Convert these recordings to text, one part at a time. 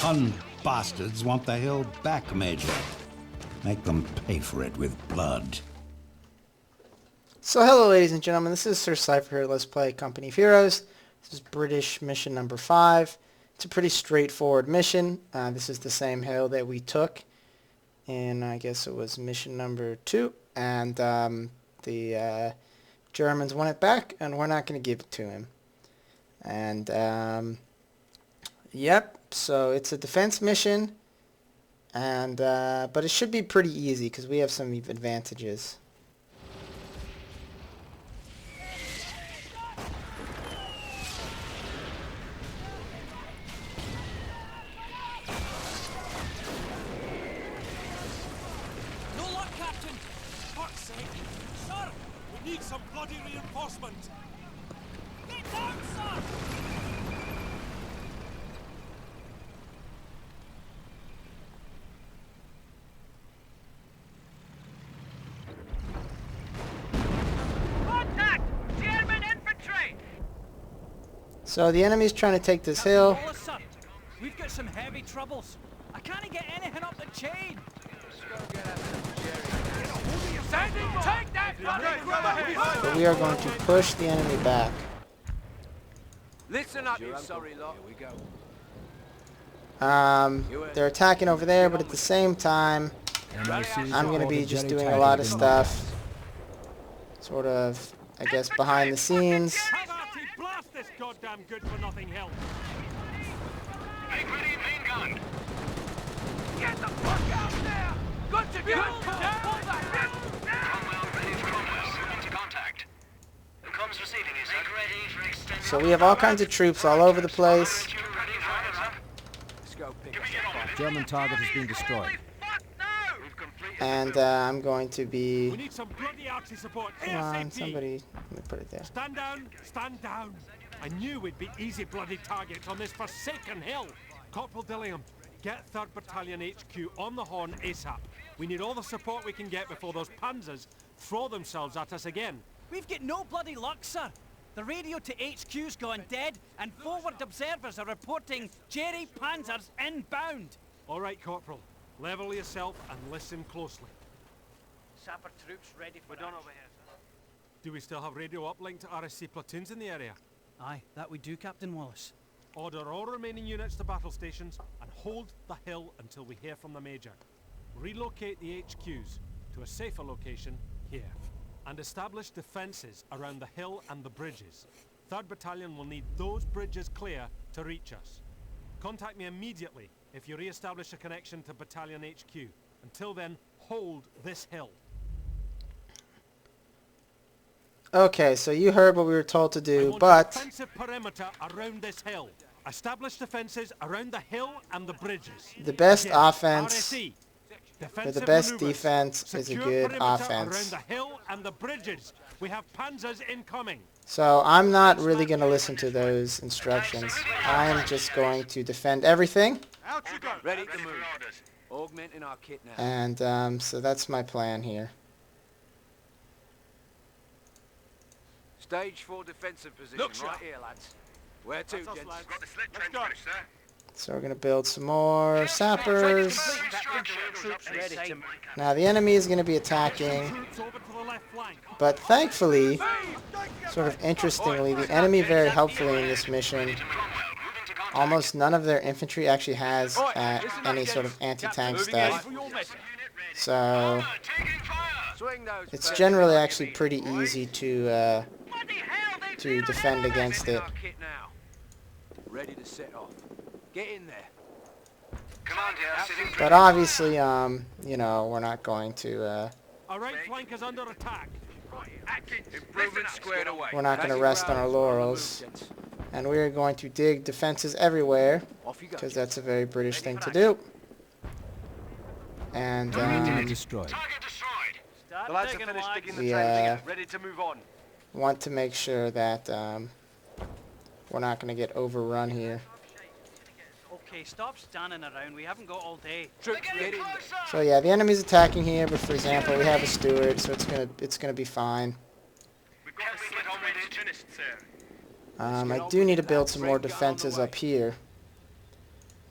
Hun bastards want the hill back, Major. Make them pay for it with blood. So hello ladies and gentlemen, this is Sir Cypher here. Let's play Company of Heroes. This is British mission number 5. It's a pretty straightforward mission. This is the same hill that we took in, I guess it was mission number 2. And the Germans won it back, and we're not going to give it to him. And yep, so it's a defense mission, and but it should be pretty easy because we have some advantages. No luck, Captain! Fuck's sake! Sir! We need some bloody reinforcement! Get down, sir! Contact! German infantry! So the enemy's trying to take this hill. Wallace, sir, we've got some heavy troubles. I can't get anything up the chain. Take that bloody So we are going to push the enemy back. Listen up, you sorry lot. Here we go. They're attacking over there, but at the same time, I'm going to be just doing a lot of stuff, sort of, I guess, behind the scenes. Have Artie blast this goddamn good-for-nothing hill. Make ready main gun! Get the fuck out there! Good to go! Cromwell ready for commerce. Moving to contact. The comms receiving is ready for extension. So we have all kinds of troops all over the place. Ready for up. Let's go pick Give me us your up. German target has been destroyed. Fuck no! We've completed And I'm going to We be... need some bloody Artie support. Come on, ASAP. somebody... Let me put it there. Stand down, stand down. I knew we'd be easy bloody targets on this forsaken hill. Corporal Dillingham, get 3rd Battalion HQ on the horn ASAP. We need all the support we can get before those panzers throw themselves at us again. We've got no bloody luck, sir. The radio to HQ's gone dead, and forward observers are reporting Jerry Panzers inbound. All right, Corporal. Level yourself and listen closely. Sapper troops ready for done over here, sir. Do we still have radio uplink to RSC platoons in the area? Aye, that we do, Captain Wallace. Order all remaining units to battle stations and hold the hill until we hear from the Major. Relocate the HQs to a safer location here. And establish defences around the hill and the bridges. 3rd Battalion will need those bridges clear to reach us. Contact me immediately if you re-establish a connection to Battalion HQ. Until then, hold this hill. Okay, so you heard what we were told to I do, want a but... defensive perimeter around this hill. Establish defences around the hill and the bridges. The best Again, offense RSE. for the Defensive best maneuvers. defense is a Secure good perimeter offense. around the hill and the bridges. We have panzers incoming. So I'm not really going to listen to those instructions. I am just going to defend everything, Out you go! Ready to move. Augmenting our kit now. and so that's my plan here. Stage 4 defensive position Look, sir. right here, lads. Where to, gents? Got the slit trench finished, sir. So we're going to build some more sappers. Troops ready to move. Now the enemy is going to be attacking, Troops over to the left flank. but thankfully, sort of interestingly, the enemy very helpfully in this mission. Almost none of their infantry actually has any sort of anti-tank stuff. So Swing those it's birds. generally actually pretty easy to defend against it. Our kit now. Ready to set off. Get in there. Command here, sitting But obviously, you know, we're not going to Our right flank is under attack. Improvement squared away. we're not going to Taxi rest on our crowds on the move, laurels, gents. and we are going to dig defenses everywhere Off you go. because that's a very British thing to do. And Destroyed. Target destroyed. Start The lads have digging, finished lads. digging the We, trench. Ready to move on. want to make sure that we're not going to get overrun here. Okay, stop standing around. We haven't got all day. Troops, get in there. So yeah, the enemy's attacking here, but for example, we have a steward, so it's gonna be fine. We've got the slit on with it. Finished, sir. I do need to build some more defenses up here,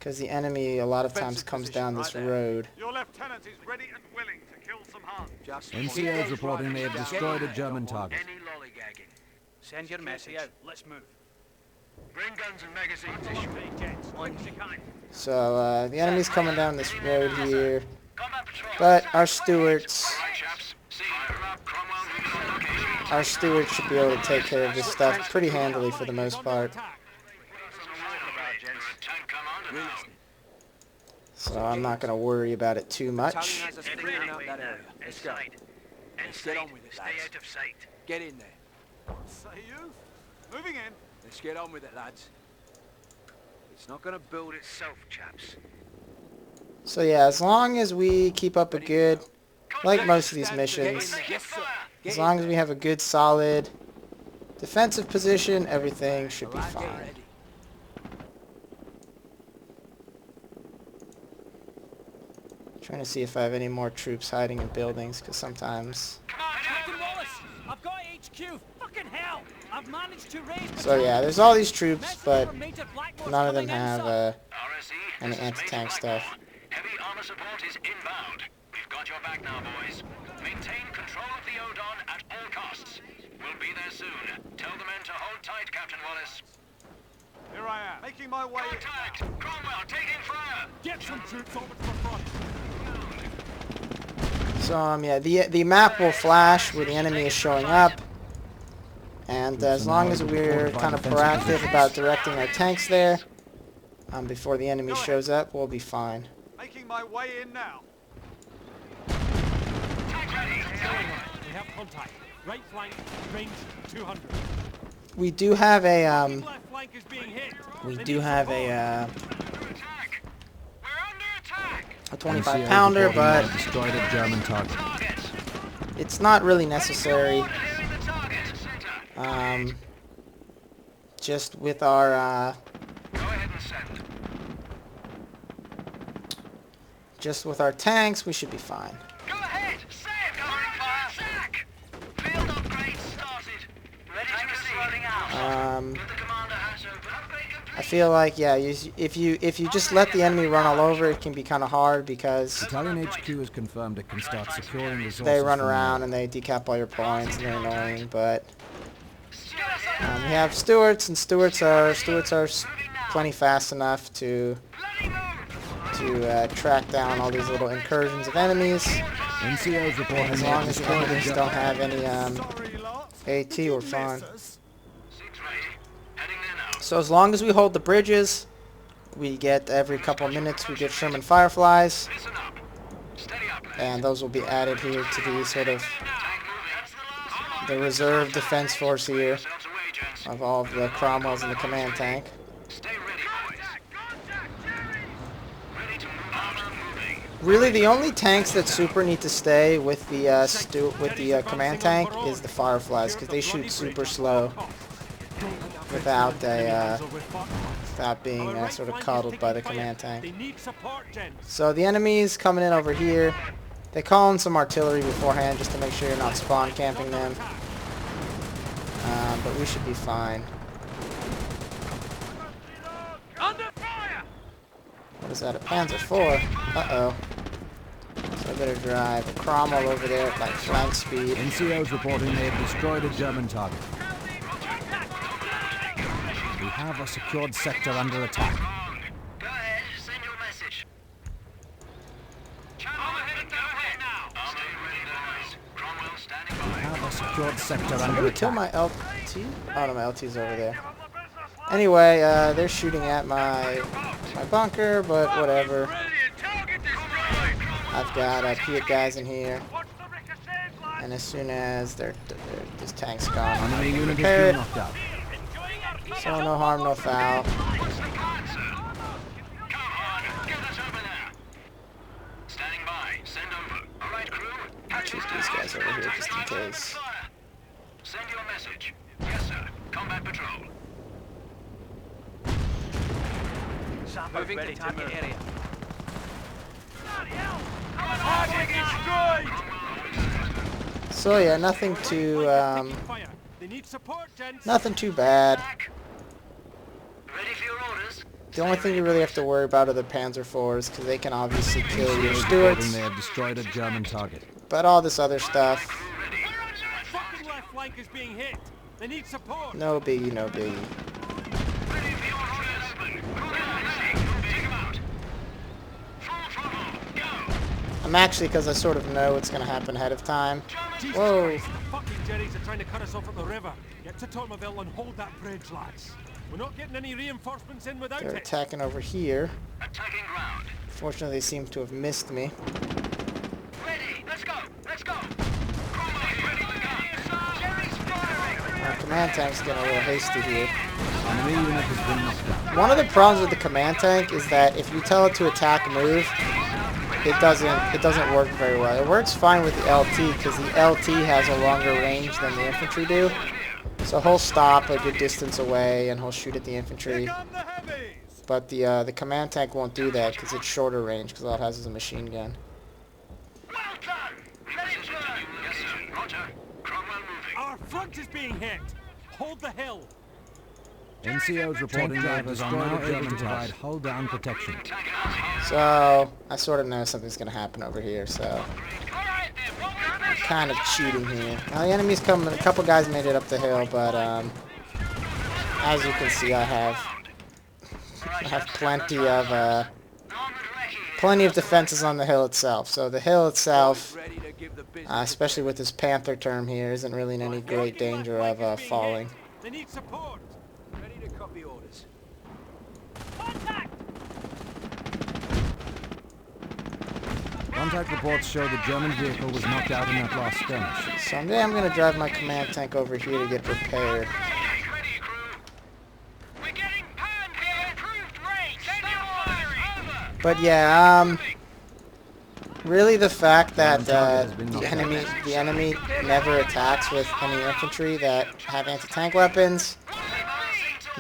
because the enemy a lot of times comes down this road. Your lieutenant is ready and willing to kill some Huns. Just NCO's reporting they have destroyed a German target. Any lollygagging. Send your message. Let's move. Bring guns and magazines issue. So the enemy's coming down this road here, but our Stuarts should be able to take care of this stuff pretty handily for the most part. So I'm not going to worry about it too much. Let's go. Let's get on with it, lads. Get in there. Say you? Moving in. Let's get on with it, lads. It's not going to build itself, chaps. So yeah, as long as we keep up a good, like most of these missions, as long as we have a good solid defensive position, everything should be fine. Trying to see if I have any more troops hiding in buildings, because sometimes... Captain Wallace, I've got HQ. Fucking hell! I've managed to raise... So yeah, there's all these troops, but none of them have any anti-tank stuff. Heavy armor support is inbound. We've got your back now, boys. Maintain control of the Odon at all costs. We'll be there soon. Tell the men to hold tight, Captain Wallace. Here I am, making my way. Contact! Cromwell, taking fire! Get some troops over to the front. So yeah, the map will flash where the enemy is showing up, and as long as we're kind of proactive about directing our tanks there before the enemy shows up, we'll be fine. Making my way in now. We have contact. Right flank, range 200. We do have a Left flank is being hit. a 25 pounder, but Destroyed a German target. it's not really necessary. Just with our tanks, we should be fine. Go ahead, say it, attack! Field upgrade started. Ready to proceed. Get the commander hatch open. Upgrade complete. I feel like if you just let the enemy run all over, it can be kind of hard because Italian HQ has confirmed it can start securing resources. they run from around there. and they decap all your points and they're annoying. But we have Stuarts, and Stuarts are plenty fast enough to track down all these little incursions of enemies. NCO's reporting As they long have as the destroyed a enemies German don't have any Sorry, lot. AT, we're fine. Misses. Seems ready. Heading there now. So as long as we hold the bridges, we get every couple of minutes we get Sherman Fireflies, Listen up. Steady up, lads. and those will be added here to the sort of Tank moving. the reserve defense force here Yourselves away, gents. of all of the Cromwells in the command tank. Stay ready, boys. Ready to move. Armor moving. Really, the only tanks that super need to stay with the command tank is the Fireflies, because they shoot super slow without being sort of coddled by the command tank. They need support, gents. So the enemy's coming in over here. They call in some artillery beforehand just to make sure you're not spawn camping them. But we should be fine. Under fire! What is that, a Panzer IV? Uh-oh. So I better drive a Cromwell over there at like flank speed. NCO's reporting they have destroyed a German target. We have a secured sector under attack. Go ahead, send your message. Armor headed go ahead now. Armor ready, boys. Cromwell standing We by. have a secured sector I'm under gonna kill attack. my LT? Oh no, my LT's over there. Anyway, they're shooting at my bunker, but whatever. I've got Piat guys in here, and as soon as this tank's gone, I'm Enemy gonna unit repair has it. been knocked out. So no harm, no foul. What's the plan, sir? Come on, get us over there. Standing by. Send over. All right, crew. Shoot these guys over here just in case. Send your message. Yes, sir. Combat patrol. Moving to target area. So yeah, nothing too Fire. They need support, gents. nothing too bad. Ready for your orders? the only thing you really have to worry about are the Panzer IVs, because they can obviously kill your NCOs Stuarts. reporting they have destroyed a German target. But all this other stuff, Fucking left flank is being hit. They need support. no biggie, no biggie. Ready for your orders. Take him out. Full throttle. Go. I'm actually, because I sort of know what's going to happen ahead of time. Jesus Whoa. Christ, the fucking Jerry's are trying to cut us off at the river. Get to Tormaville and hold that bridge, lads. We're not getting any reinforcements in without They're it. attacking over here. Attacking ground. Fortunately, they seem to have missed me. Ready. Let's go. Let's go. Ready to go. Jerry's firing. Our command tank's getting a little hasty here. Enemy unit has been knocked out. One of the problems with the command tank is that if you tell it to attack move, it doesn't work very well. It works fine with the LT because the LT has a longer range than the infantry do. So he'll stop a good distance away and he'll shoot at the infantry. But the command tank won't do that because it's shorter range because all it has is a machine gun. Well done. Ready to burn. Yes, sir. Roger. Cromwell moving. Our front is being hit. Hold the hill. NCOs reporting they have destroyed a German to provide hull-down protection. So I sort of know something's going to happen over here. So kind of cheating here. Now the enemy's coming. A couple guys made it up the hill, but as you can see, I have plenty of defenses on the hill itself. So the hill itself, especially with this Panther term here, isn't really in any great danger of falling. They need support. Ready to copy orders. Contact reports show the German vehicle was knocked out in that last skirmish. Someday I'm going to drive my command tank over here to get repaired. Ready, crew. We're getting panned. We have improved range. Send your firing. Over. But yeah, really the fact that the enemy never attacks with any infantry that have anti-tank weapons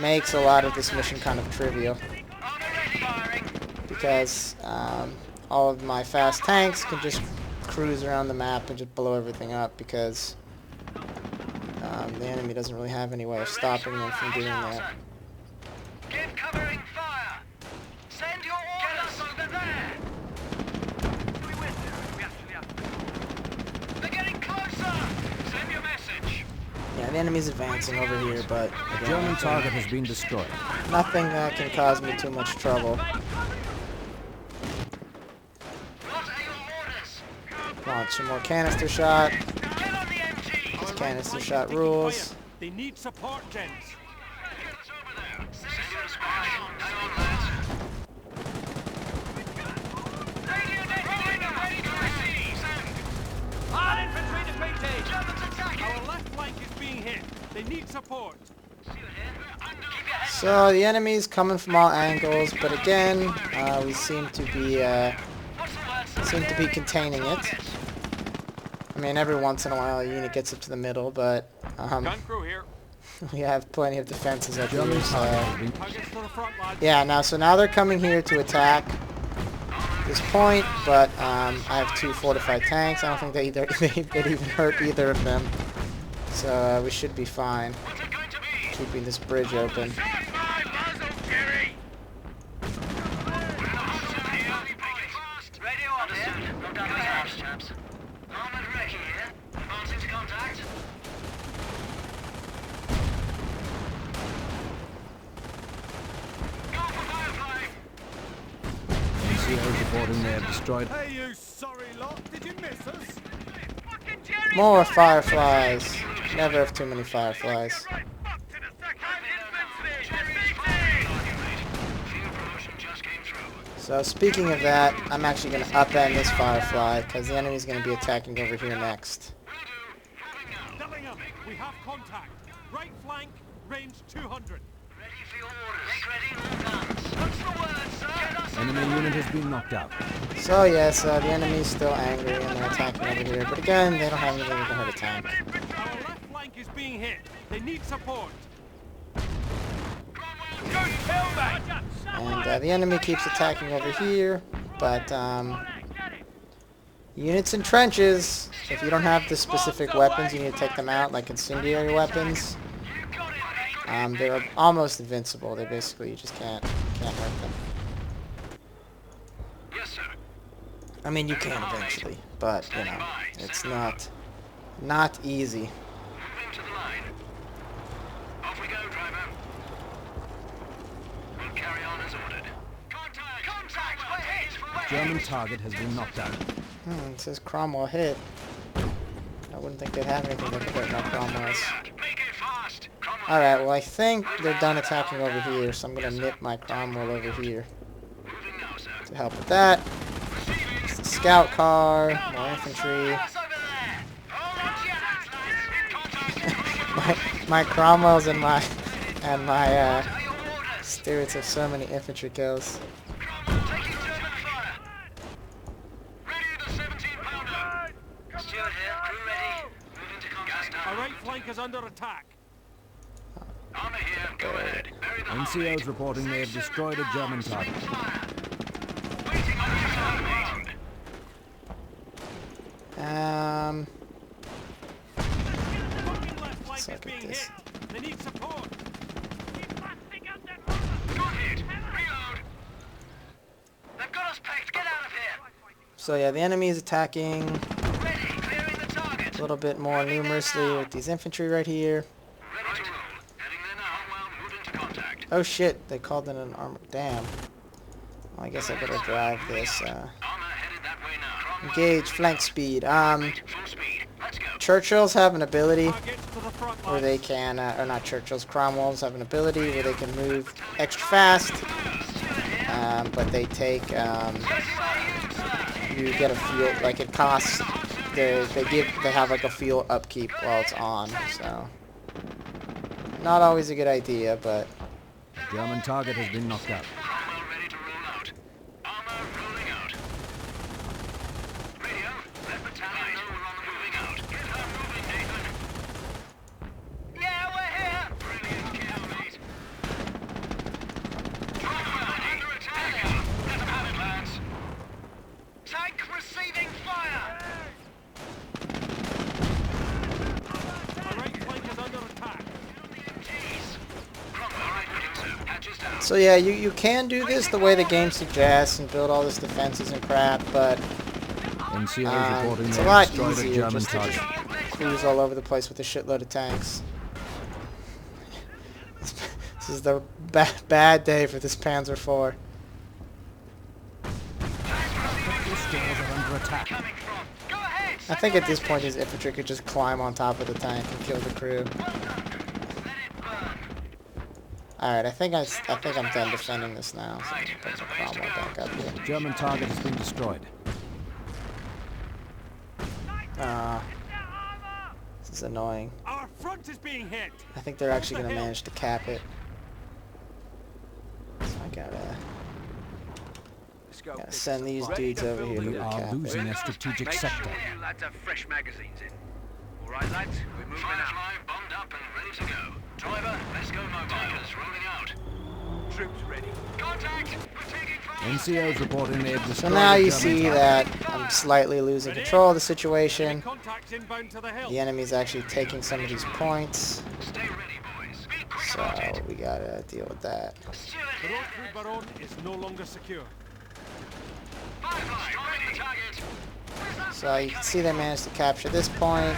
makes a lot of this mission kind of trivial. Because all of my fast tanks can just cruise around the map and just blow everything up because the enemy doesn't really have any way of stopping them from doing that. Give covering fire. Send your orders over there. They're getting closer. Send your message. Yeah, the enemy's advancing over here, but again, German target has been destroyed. nothing that can cause me too much trouble. What are your orders? Launch some more canister shot. Get on the MG. This canister Flank is shot taking rules. fire. They need support, gents. Get us over there. Send your squad. Hang on, lads. Radio net ready to receive. Send. Our infantry defeated! Germans attacking. Our left flank is being hit. They need support. Keep your head. So the enemy's coming from all angles, but again, we seem to be containing it. I mean, every once in a while a unit gets up to the middle, but Gun crew here. we have plenty of defenses up here. German target has So been Targets to the front, lads. yeah, so now they're coming here to attack this point, but I have 2 fortified tanks. I don't think they'd even hurt either of them. So we should be fine What's it going to be? keeping this bridge open. Radio understood. No doubt about it, chaps. Armored Recce here. Advancing to contact. Go for Firefly. NCOs reporting they have destroyed. Hey, you sorry lot. Did you miss us? More fireflies. Never have too many fireflies. So speaking of that, I'm actually going to upend this firefly because the enemy's going to be attacking over here next. Dillingham, we have contact. Right flank, range 200. Ready for your orders. Make ready, all guns. What's the word, sir? Get us Enemy unit has been knocked out. So yes, the enemy's still angry and they're attacking over here, but again, they don't have anything that can hurt a tank. Our left flank is being hit. They need support. And the enemy keeps attacking over here, but units in trenches, if you don't have the specific weapons, you need to take them out, like incendiary weapons. They're almost invincible. They basically, you just can't can't hurt them. Yes, sir. I mean, you can eventually, but, you know, it's not easy. Moving to the line. Off we go, driver. We'll carry on as ordered. Contact! Contact! We're hit! German target has been knocked out. It says Cromwell hit. I wouldn't think they'd have anything that could hurt my Cromwells. Make it fast! Alright, well I think they're done attacking over here, so I'm gonna nip my Cromwell over here. Moving now, sir. To help with that, it's the scout car, more infantry. my Cromwells and my Stewards have so many infantry kills. Taking German fire. Ready the 17-pounder. Stewart here, crew ready. Moving to contact. Our right flank is under attack. Armor here, go ahead. Bury the NCOs reporting they have destroyed a German target. waiting on your side. Fucking left flank is Suck at being this. hit. They need support. Got it. Reload. They've got us pegged. Get out of here. So yeah, the enemy is attacking Ready. Clearing the target. a little bit more numerously with these infantry right here. Ready to roll. Heading there now. Well, moving to contact. Oh shit, they called in an armor. Damn. Well, I guess I better drive this. Armor headed that way now. Engage, flank speed. Full speed. Let's go. Churchills have an ability Targets to the front where line. they can, or not Churchills, Cromwells have an ability where they can move extra fast, but they take, you get a fuel, like it costs, they have like a fuel upkeep while it's on, so, not always a good idea, but, German target has been knocked out. Cromwell ready to roll out. Armor rolling out. Radio, let battalion know we're on the moving out. Get her moving, Nathan. Yeah, we're here. Brilliant kill, mate. Cromwell under attack. Let them have it, lads. Tank receiving fire. Our right flank is under attack. Jeez. Cromwell right footing, sir. Hatches down. so yeah, you can do this the way the game suggests and build all this defenses and crap, but, NCOs reporting it's they a have lot destroyed a easier German just to target. cruise all over the place with a shitload of tanks. This is the bad day for this Panzer IV. The stores are under attack. Coming from. Go ahead. I think at this point his infantry could just climb on top of the tank and kill the crew. Let it burn. Alright, I think I'm done defending this now. So I'm gonna put the Cromwell back up here. German target has been destroyed. This is annoying. Our front is being hit. I think they're actually gonna manage to cap it. So I gotta send these dudes over here We to are cap losing it. a strategic Make sector. sure you lads have fresh magazines in. All right, lads, we're moving out. Firefly bombed up and ready to go. Driver, let's go mobile. Tankers rolling out. Troops ready. Contact! We're taking fire! NCOs reporting they have So destroyed now a you German see target. that I'm slightly losing control of the situation. Contacts inbound to the hill. The enemy's actually taking some of these points. Stay ready, boys. Be quick So about it. we gotta deal with that. Stewart The here. road through Baronne is no longer secure. Firefly, storming the target. So you can see they managed to capture this point.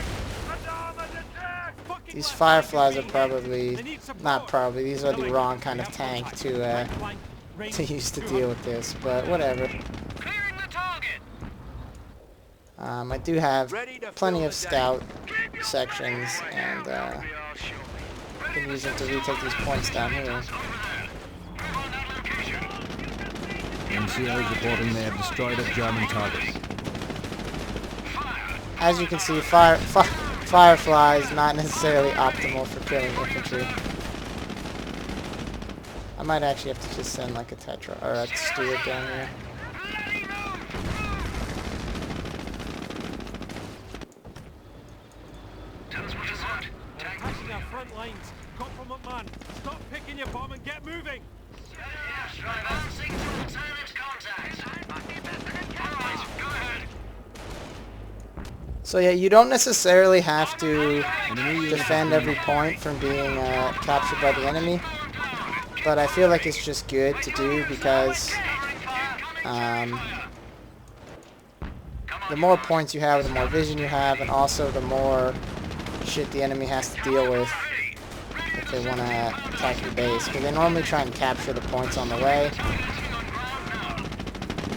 Fucking These left Fireflies flank are is being hit. probably, They need support. not probably, these are the Billy, wrong kind we of have tank contact. to Right flank, range use to 200. deal with this, but whatever. Clearing the target. I do have Ready to plenty fill of the day. scout sections, and We are shortly. I can use them to retake these points down here. Over there. Move on that location. NCOs reporting they have destroyed a German target. Fire. As you can see, Firefly is not necessarily optimal for killing infantry. I might actually have to just send like a Tetra or a Steward down here. Tell us what you want. Tank Attacking our front lines. Corporal McMahon, stop picking your bomb and get moving. Yes, driver. Advancing to alternate contact. All right, go ahead. So yeah, you don't necessarily have to defend every point from being captured by the enemy. but I feel like it's just good to do because the more points you have, the more vision you have, and also the more shit the enemy has to deal with if they want to attack your base. Because they normally try and capture the points on the way.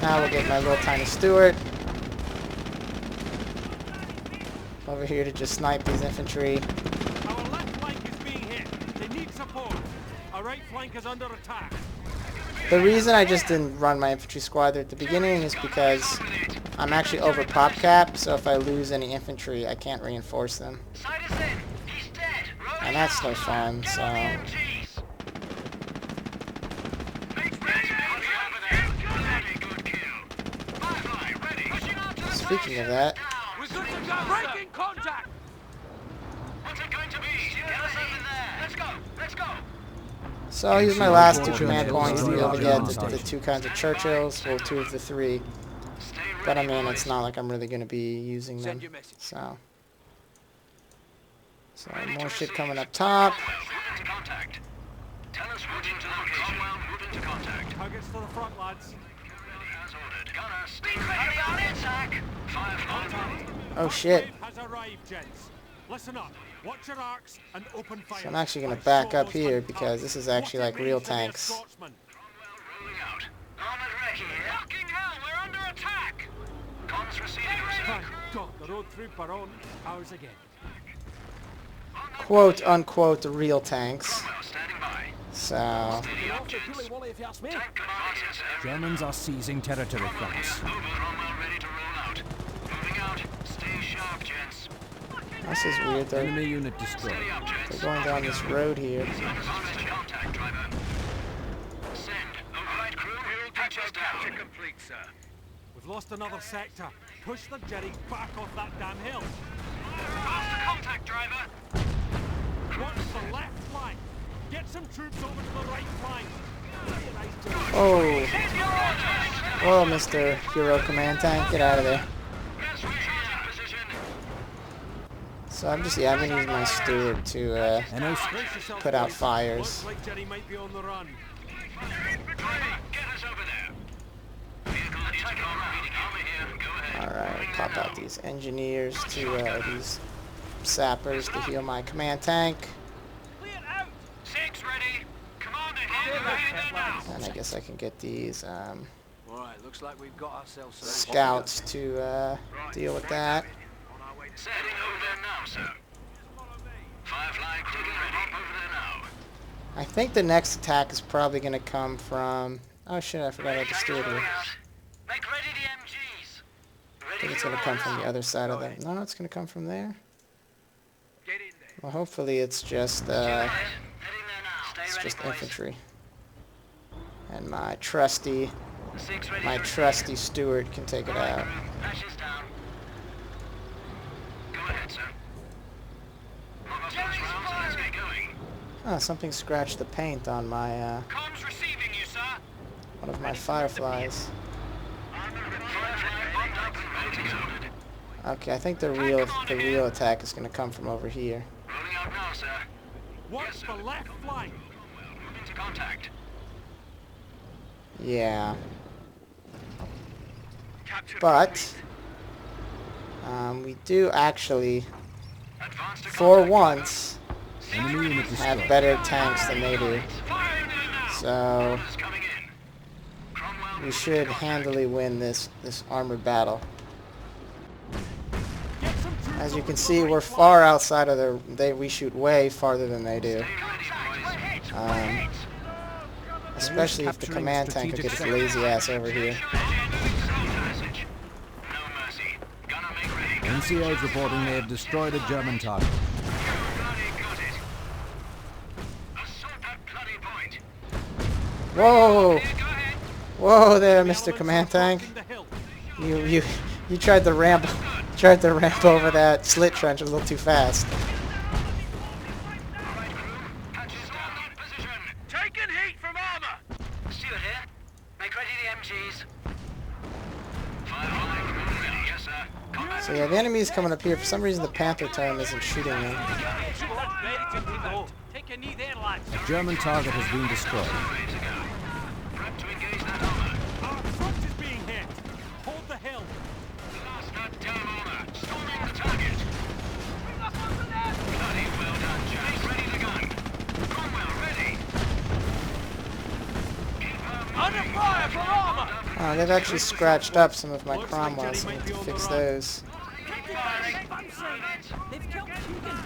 Now we'll get my little tiny Stuart over here to just snipe these infantry. Our left flank is being hit. They need support. Our right flank is under attack. The reason I just didn't run my infantry squad there at the beginning is because I'm actually over pop cap, so if I lose any infantry, I can't reinforce them. And that's no fun, so... Speaking of that... Breaking contact! What's it going to be? Get us over there. Let's go. So I'll use my last 2 command points to be able to get the 2 kinds of Churchills, well 2 of the 3. But I mean, it's not like I'm really going to be using them, so more shit coming up top. Tell us moving to location. Moving to contact. Targets to the front, lads. As ordered. Gunner, stay ready on attack. Firefly. Oh shit. Wave has arrived, gents. Listen up. Watch your arcs and open fire. So I'm actually going to back up here because this is actually like real tanks. Rolling out. Armored wreck here. Fucking hell, we're under attack. Comms receiving, sir. Thank God, the road troops are on. Ours again. Quote unquote real tanks. Standing by. So Steady up, gents. Tank commander, sir. Germans are seizing territory from us. Over. Cromwell ready to roll out. Moving out. Stay sharp, gents. this is weird. Enemy unit destroyed. Steady up, gents. They're going down this road here. Hostage contact, driver. Send. Over right, crew. Patch us down. Complete, sir. We've lost another sector. Push the jerry back off that damn hill. Faster contact, driver. Watch the left flank. Get some troops over to the right flank. Oh. Whoa, Mr. Hero Command Tank, get out of there. Yes, we're in position. So I'm just, I've been using my Steward to Brace yourself, put out boys. fires. Looks like Jerry might be on the run. Driver, get us over there. Vehicle attack over here. Go ahead. Alright, pop out these engineers to, these sappers to heal my command tank. Clear out! 6 ready. Commander here now. And I guess I can get these Alright, looks like we've got ourselves some scouts to deal with that. On our way to heading over there now, sir. Firefly crew ready. Over there now. I think the next attack is probably going to come from... Oh shit, I forgot I had the Steward here. Make ready the MGs. I think it's going to come from the other side of the... No, it's going to come from there. Get in there. Well, hopefully it's just Heading there now. Stay it's ready, just boys. infantry. And my trusty 6 ready. Steward can take it out. Patches down. Go ahead, sir. Let's get going. Oh, something scratched the paint on my Comms receiving you, sir. one of my fireflies. Firefly bombed up and ready to go. Okay, I think the real attack is going to come from over here. Rolling out now, sir. Watch the left flank. Moving to contact. Yeah. But we do actually, Advance to for contact. once, Enemy unit have destroyed. better tanks than they do. Fire now. So Orders coming in. Cromwell we should handily win this armored battle. Get some troops As you over can to see, the right we're flank. far outside of their... we shoot way farther than they do. Especially if the capturing command tank will get his lazy ass over here. No mercy. Gunner make ready. NCOs reporting they have destroyed a German target. Bloody got it. Assault that bloody point. Whoa! Go ahead. Whoa there, The Mr. elements Command are Tank. blocking the hill. You tried to ramp over that slit trench a little too fast. Alright, crew. Patches down that position. Taking heat from armor. Stewart here. Make ready the MGs. Firefly crew ready. Yes, sir. Combat So yeah, the enemy's coming up here. For some reason, the Panther term isn't shooting them. Take a knee there, lads. A German target has been destroyed. Prep to engage that armor. Our front is being hit. Hold the hill. Blast that damn armor. Storming the target. Bloody well done, Jack. Ready the gun. Cromwell, ready. Keep her Under fire for armor! Oh, they've actually scratched up some of my Cromwells. I need to fix those. They've killed Keegan.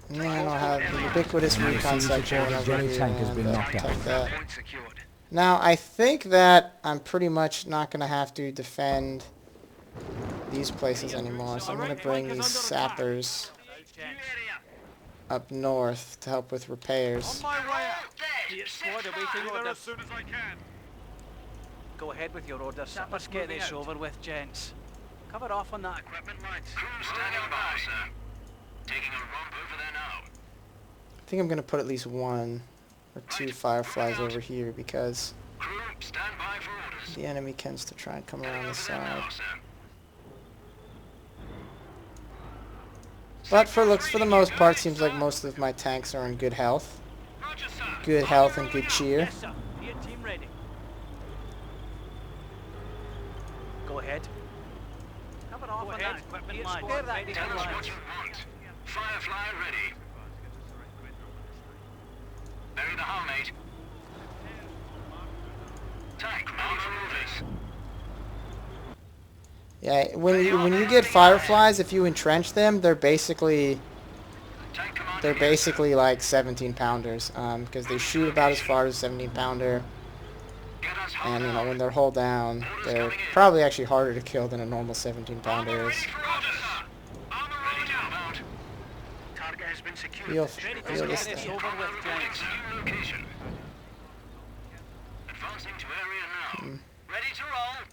And then I'll have the ubiquitous recon section over Jerry here tank has and been knocked out. protect that. Point secured. Now, I think that I'm pretty much not going to have to defend these places anymore, so I'm going to bring these sappers up north to help with repairs. My way out. Dear squad awaiting orders. As soon as I can. Go ahead with your orders. Let's get this over with, gents. Cover off on that equipment, lads. crew standing by, sir. Taking a romp over there now. I think I'm going to put at least one or two fireflies over here because Crew, stand by for orders. the enemy tends to try and come around the Over there side. now, sir. But for the most part, seems like most of my tanks are in good health. Roger, sir. Good health and good cheer. Yes, sir. Your team ready. Go ahead. Cover off on that equipment, lads. Ready Tell for us what lads. you want. Firefly ready. Bury the hull, mate. Tank ready for orders. Yeah, when you get fireflies, if you entrench them, they're basically Tank commander they're here, basically like 17-pounders because they shoot about as far as a 17-pounder, sir. Get us hull and you know down. when they're hull down, they're probably actually harder to kill than a normal 17-pounder is. Ready for orders, sir. Armor ready to inbound. Target has been secured. Feel Ready feel to this get this thing. over with, Reporting gents. to new location. Advancing to area now. Ready to roll.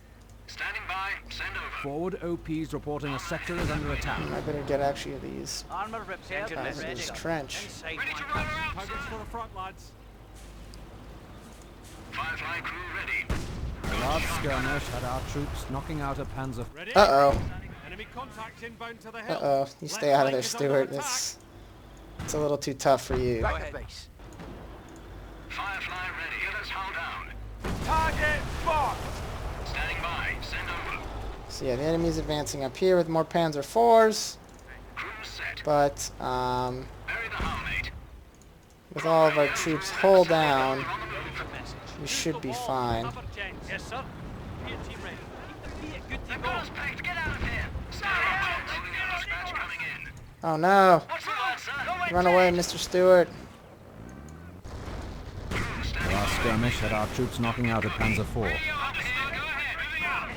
Standing by. Send over. Forward OPs reporting a sector is under attack. I better get actually these Armor repaired out and of ready. this trench. Inside Ready to one. roll her out, Targets sir. for the front, lads. Firefly crew ready. A large skirmish had our troops knocking out a Panzer. Ready? Uh-oh. Enemy contacts inbound to the hill. Uh-oh. You stay out of there, Stuart. It's a little too tough for you. Go ahead. Base. Firefly ready. Get us hull down. Target marked. Standing by. Send over. So yeah, the enemy's advancing up here with more Panzer IVs, Crew set. but Bury the hull, mate. with all of our troops hull down, On the move. we should be fine. Cover, gents. Yes, sir. Your team ready. Keep the feet good to They've go. got us pegged. Get out of here. Stand up. Rolling out. Dispatch coming in. Oh no! What's the word, sir? Run away, Mr. Stewart. Crew A standing large by. skirmish had our troops knocking out a Panzer IV. Up here. Go ahead. Moving out.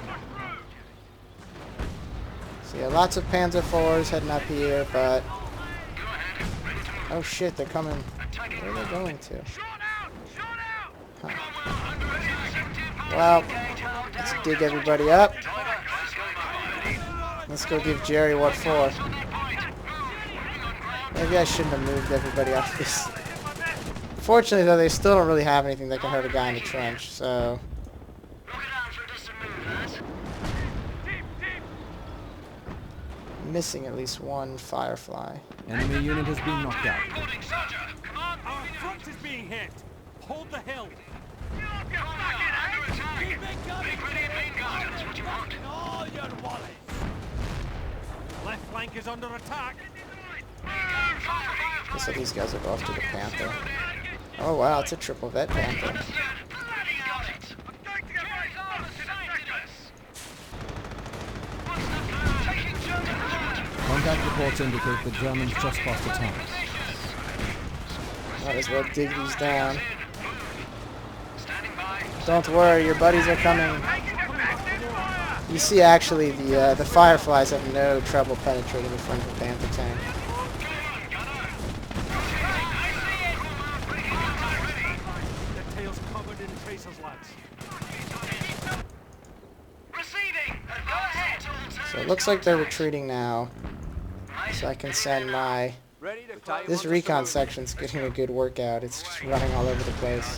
So yeah, lots of Panzer IVs heading up here, but Go ahead. Ready to move. oh shit, they're coming. Attacking. Where are they going to? Shot out. Shot out. Huh. Cromwell under attack. 17 pounds. Well, Engage hull let's down. dig everybody up. Driver, let's go by. Let's go give Jerry what for. On that point. Moving on ground. Maybe I shouldn't have moved everybody off this. Fortunately, though, they still don't really have anything that can hurt a guy in the trench, so... Look it out for a distant move, lads. missing at least one firefly. Enemy unit has been knocked out. Reporting, Soldier. Come on, Our moving out. front is being hit. Hold the hill. Cromwell, under attack. Make ready at main guard. That's what you want. All your wallets. Left flank is under attack. So these guys will go off to the Panther. Oh wow, it's a triple vet Panther. Understood. Bloody got it. I'm going to get my armor sighted us. What's the plan? Taking German forward. Contact reports indicate the Germans just lost a tank. Might as well dig these down. Standing by. Don't worry, your buddies are coming. You see, actually, the fireflies have no trouble penetrating the front of the Panther tank. The tail's covered in tracers, lads. Receiving. Go ahead. So it looks like they're retreating now. So I can send my... Ready to tie This recon section's getting a good workout. It's just running all over the place.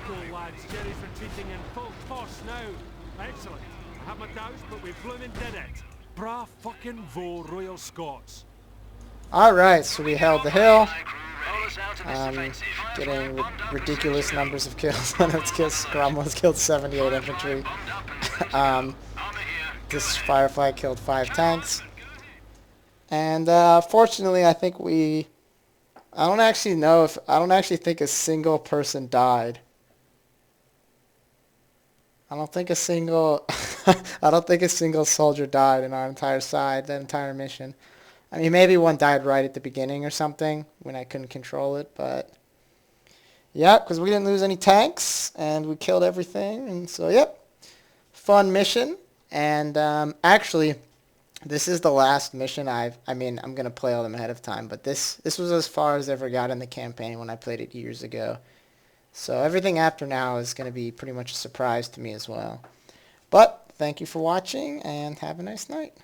Cool, lads. Jerry's retreating in full force now. Excellent. I have my doubts, but we blooming did it. Bra fucking vo Royal Scots. Alright, so we held the hill. Roll us out of this defensive. Getting ridiculous numbers of kills. Cromwell's killed 78 infantry. This Firefly killed 5 tanks. And fortunately, I think I don't actually think a single person died. I don't think a single soldier died in our entire side, that entire mission. I mean, maybe one died right at the beginning or something when I couldn't control it, but yeah, because we didn't lose any tanks and we killed everything, and so yep, fun mission. And actually, this is the last mission I'm gonna play all of them ahead of time, but this was as far as I ever got in the campaign when I played it years ago. So everything after now is gonna be pretty much a surprise to me as well. But thank you for watching and have a nice night.